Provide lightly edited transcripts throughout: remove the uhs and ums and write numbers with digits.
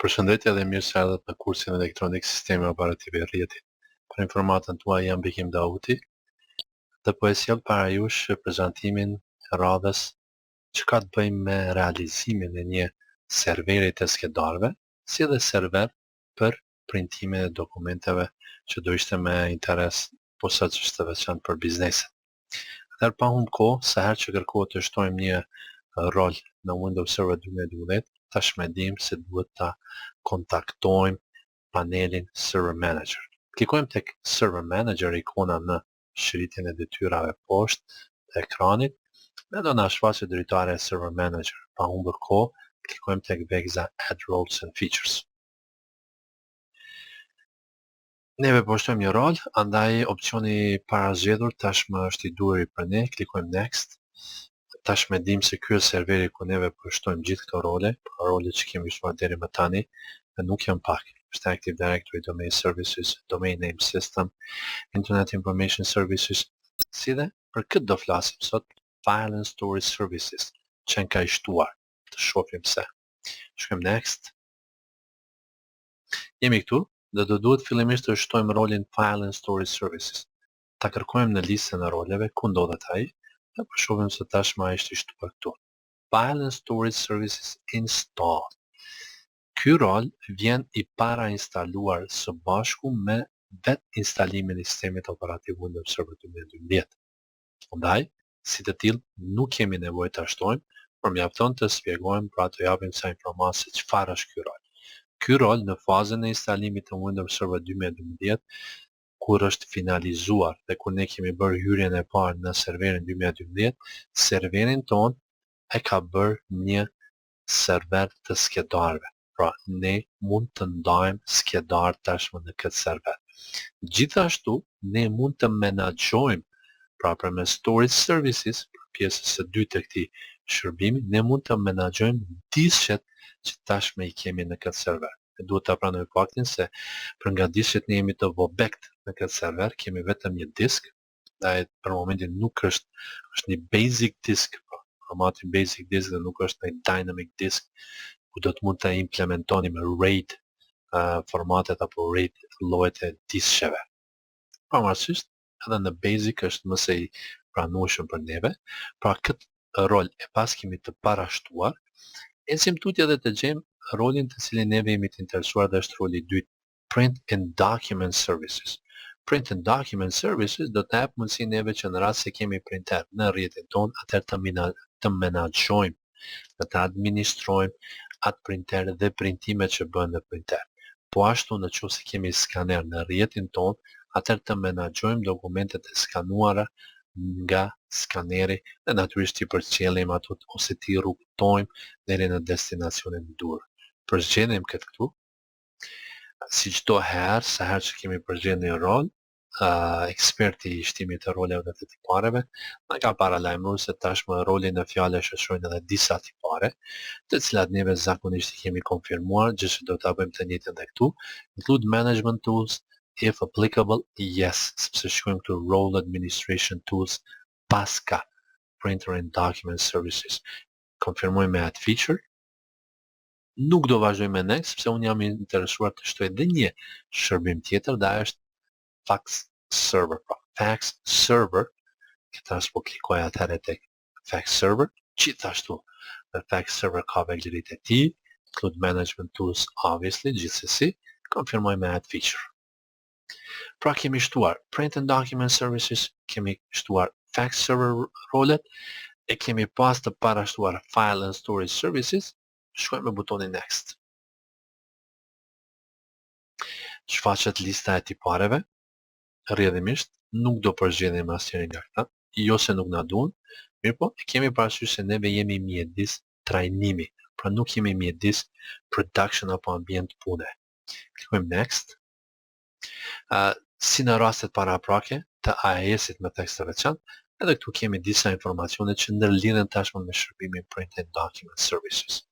Përshëndetje dhe mirë se ardhët në kursin elektronik Sistemi Operativ i Rrjetit. Për informatën tuaj jam Bekim Dauti dhe po e sjell para jush prezantimin e radhës çka të bëjmë me realizimin e një serveri të skedarëve, si dhe server për printimin e dokumenteve që do ishte me interes posaçërisht të veçantë për biznesin. Atëherë pa humbë kohë, sa herë që kërkohet të shtojmë një rol në Windows Server 2012, tash me dim se duhet ta kontaktojmë panelin Server Manager. Klikojmë tek Server Manager, ikona në shritjen e detyrave poshtë të ekranit, me do na shfaqet dritare e Server Manager. Pa humbur kohë, klikojmë tek vegza Add Roles and Features. Neve po shtojmë një rol, andaj opcioni para zgjedhur tashmë është i duhur për ne, klikojmë Next. Tash me dim se ky është serveri ku neve përshtojmë gjithë këto role, pra rolet që kemi shtuar deri më tani, dhe nuk janë pak. Është Active Directory, Domain Services, Domain Name System, Internet Information Services, si dhe për këtë do flasim sot, File and Storage Services, që në ka i shtuar, të shohim se. Shkojmë Next. Jemi këtu, dhe do duhet fillimisht të shtojmë rolin File and Storage Services. Ta kërkojmë në listën e roleve, ku ndodhet ai, dhe po shohim se tashmë ai është i shtuar këtu. File and Storage Services Install. Ky rol vjen i para instaluar së bashku me vetë instalimin e sistemit operativ Windows Server 2012. Prandaj, si të tillë, nuk kemi nevojë ta shtojmë, por mjafton të shpjegojmë, pra të japim sa informacion se çfarë është ky rol. Ky rol në fazën e instalimit të Windows Server 2012, kur është finalizuar dhe kur ne kemi bërë hyrjen e parë në serverin 2012, serverin ton e ka bërë një server të skedarëve. Pra, ne mund të ndajmë skedar tashmë në këtë server. Gjithashtu, ne mund të menaxhojmë, pra përmes storage services, për pjesës së dytë të këtij shërbimi, ne mund të menaxhojmë dishet që tashmë i kemi në këtë server. Duhet ta pranoj faktin se për nga dishet ne jemi të vobekt në këtë server, kemi vetëm një disk, dhe për momentin nuk është një basic disk, formati basic disk dhe nuk është një dynamic disk, ku do të mund të implementoni me RAID formatet apo RAID llojet e disksheve. Pavarësisht, edhe në basic është më së i pranueshëm për neve, pra këtë rol e pas kemi të parashtuar, ecim tutje dhe të gjejmë rolin të cilin neve jemi të interesuar dhe është roli i dytë, Print and Document Services. Print and Document Services do të jap mundësi neve që në rast se kemi printer në rrjetin ton, atëherë të menaxhojmë, të administrojmë atë printer dhe printimet që bëhen në printer. Po ashtu në qoftë se kemi skaner në rrjetin ton, atëherë të menaxhojmë dokumentet e skanuara nga skaneri dhe natyrisht i përcjellim ato ose ti rrugtojmë deri në destinacionin e duhur. Përzgjedhim këtë këtu, si çdo herë, sa herë që kemi përzgjedhur një rol, eksperti i shtimit të roleve dhe të tipareve na ka paralajmëruar se tashmë rolin në fjalë shoqërojnë edhe disa tipare, të cilat neve zakonisht i kemi konfirmuar, gjë që do ta bëjmë të njëjtën edhe këtu. Include management tools, if applicable, yes, sepse shkojmë këtu role administration tools, paska printer and document services. Konfirmoj me atë feature. Nuk do vazhdoj me next, sepse unë jam interesuar të shtoj edhe një shërbim tjetër, dhe ajo është fax server. Pra, fax server, këta s'po klikoj atëherë tek fax server, gjithashtu dhe fax server ka vegjërit e tij, include management tools, obviously, gjithsesi, konfirmoj me add feature. Pra kemi shtuar print and document services, kemi shtuar fax server rolet, e kemi pas të parashtuar file and storage services. Shkojmë me butonin next. Shfaqet lista e tipareve, rrjedhimisht, nuk do përzgjedhim asnjërin nga këta, jo se nuk na duan, mirë po, e kemi parasysh se neve jemi mjedis trajnimi, pra nuk jemi mjedis production apo ambient pune. Klikojmë next. Si në rastet paraprake të AES-it me tekst të veçantë, edhe këtu kemi disa informacione që ndërlidhen tashmë me shërbimin Print and Document Services.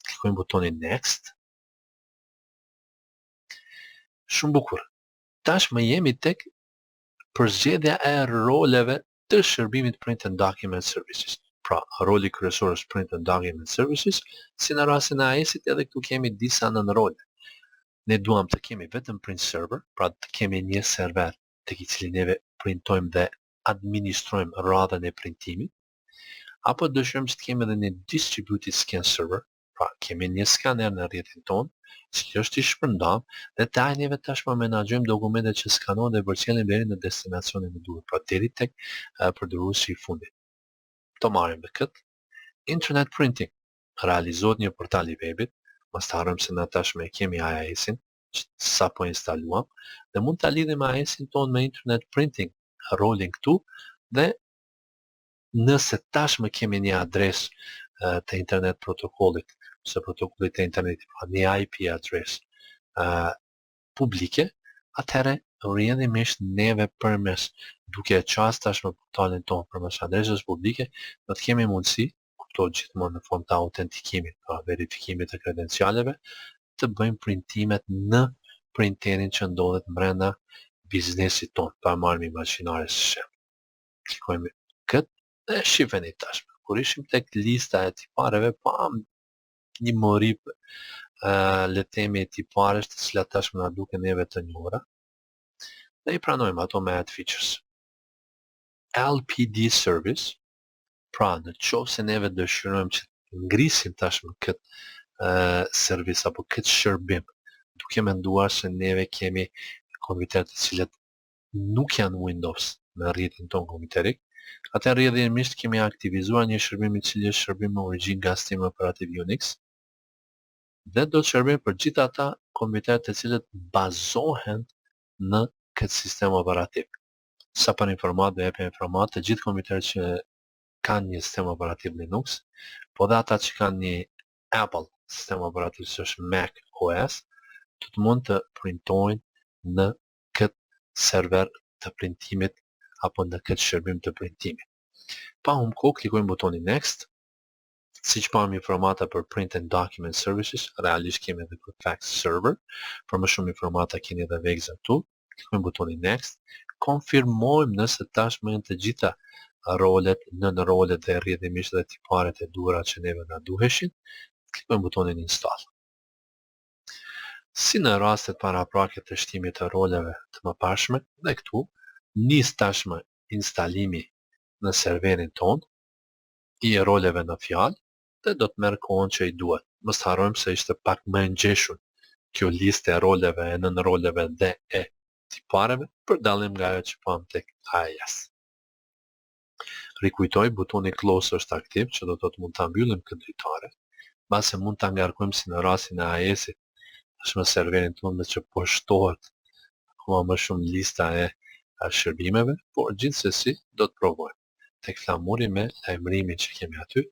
Klikojmë butonin next. Shumë bukur. Tashmë jemi tek përzgjedhja e roleve të shërbimit Print and Document Services. Pra, roli kryesor është Print and Document Services, si në rastin e AES-it edhe këtu kemi disa nënrole. Ne duam të kemi vetëm print server, pra të kemi një server tek i cili neve printojmë dhe administrojmë radhën e printimit, apo dëshirojmë që të kemi edhe një distributed scan server, pra kemi një skaner në rrjetin tonë, që është i shpërndam, dhe taj neve tashmë menaxhojmë dokumentet që skanohen dhe përcjellen deri në destinacionin e duhur, pra deri tek përdoruesi i fundit. Të marrim me këtë. Internet printing. Realizohet një portal i webit, mos të harrojmë se na tashmë e kemi AES-in, që sapo instaluam, dhe mund ta lidhim AES-in tonë me internet printing, rolin këtu, dhe nëse tashmë kemi një adresë të internet protokollit, ose protokollit të internetit, pra një IP adres publike, atëherë rrjedhimisht neve përmes duke qas tashmë portalin tonë përmes adresës publike, do të kemi mundësi, kuptohet gjithmonë në formë të autentikimit, pra verifikimit të kredencialeve, të bëjmë printimet në printerin që ndodhet brenda biznesit tonë, pa marrë imagjinare si shem. Klikojmë këtë dhe shifeni tashmë. Kur ishim tek lista e tipareve, pam një mori le të themi e tiparesh të cilat tashmë na duken neve të njohura, dhe i pranojmë ato me add features. LPD service, pra në qoftë se neve dëshirojmë që të ngrisim tashmë këtë servis apo këtë shërbim, duke menduar se neve kemi kompjuter të cilët nuk janë Windows në rrjetin tonë kompjuterik, atëherë rrjedhimisht kemi aktivizuar një shërbim i cili është shërbim me origjinë nga sistemi operativ Unix, dhe do të shërbejë për gjithë ata kompjuterët të cilët bazohen në këtë sistem operativ. Sa për informat dhe jepja informat të gjithë kompjuterët që kanë një sistem operativ Linux, po dhe ata që kanë një Apple sistem operativ që është Mac OS, të mund të printojnë në këtë server të printimit apo në këtë shërbim të printimit. Pa humbur kohë, klikojmë butonin Next. Siç pam informata për Print and Document Services, realisht kemi edhe për Fax Server, për më shumë informata keni edhe vegza këtu. Klikojmë butonin Next. Konfirmojmë nëse tashmë janë të gjitha rolet, nënrolet dhe rrjedhimisht dhe tiparet e duhura që neve na duheshin. Klikojmë butonin Install. Si në rastet paraprake të shtimit të roleve të mëparshme, dhe këtu nis tashmë instalimi në serverin ton i roleve në fjalë, dhe do të merr kohën që i duhet. Mos harrojmë se ishte pak më e ngjeshur kjo listë e roleve, e nënroleve dhe e tipareve, për dallim nga ajo që pam tek AES. Rikujtoj, butoni Close është aktiv, që do të mund ta mbyllim këtë dritare, mbase mund ta ngarkojmë si në rastin e AES-it, tashmë serverin tonë me që po shtohet akoma më shumë lista e shërbimeve, por gjithsesi do të provojmë. Tek flamuri me lajmërimin që kemi aty.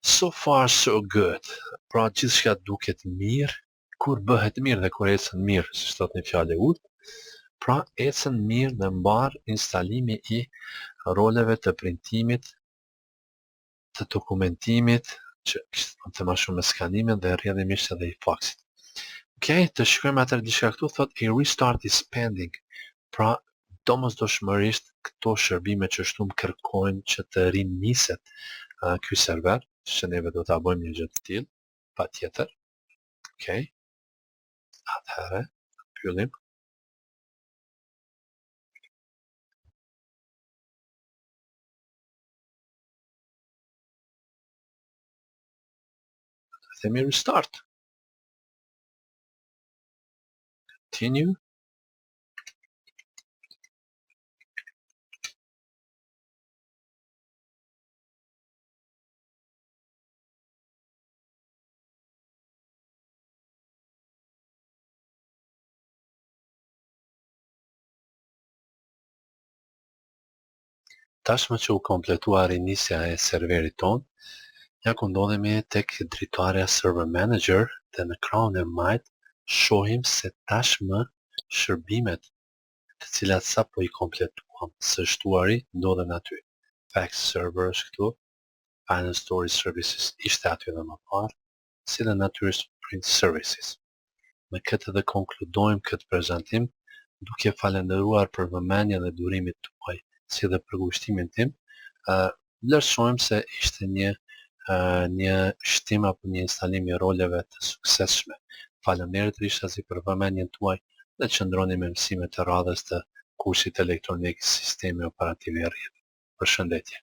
So far so good. Pra gjithçka duket mirë, kur bëhet mirë dhe kur ecën mirë, si thot në fjalë urtë. Pra ecën mirë dhe mbar instalimi i roleve të printimit, të dokumentimit, që të më shumë me skanimin dhe rrjedhimisht edhe i faxit. Okej, të shkojmë atër diçka këtu, thot a restart is pending. Pra domosdoshmërisht këto shërbime që shtu më kërkojnë që të riniset ky server, që neve do ta bëjmë një gjë të tillë, patjetër. Okej. Atëherë, mbyllim. Themi restart. Continue. Tashmë që u kompletua rinisja e serverit ton, ja ku ndodhemi tek dritarja Server Manager, dhe në ekranin e majt shohim se tashmë shërbimet të cilat sapo i kompletuam së shtuari ndodhen aty. Fax Server është këtu, Final Storage Services ishte aty edhe më parë, si dhe natyrisht Print Services. Me këtë dhe konkludojmë këtë prezantim, duke falenderuar për vëmendjen dhe durimin tuaj, si dhe për kushtimin tim, Vlerësojmë se ishte një shtim apo një instalim i roleve të suksesshme. Faleminderit Rishazi për vëmendjen tuaj dhe qëndroni me mësimet e radhës të kursit elektronik sistemi operativ i rrjetit. Përshëndetje.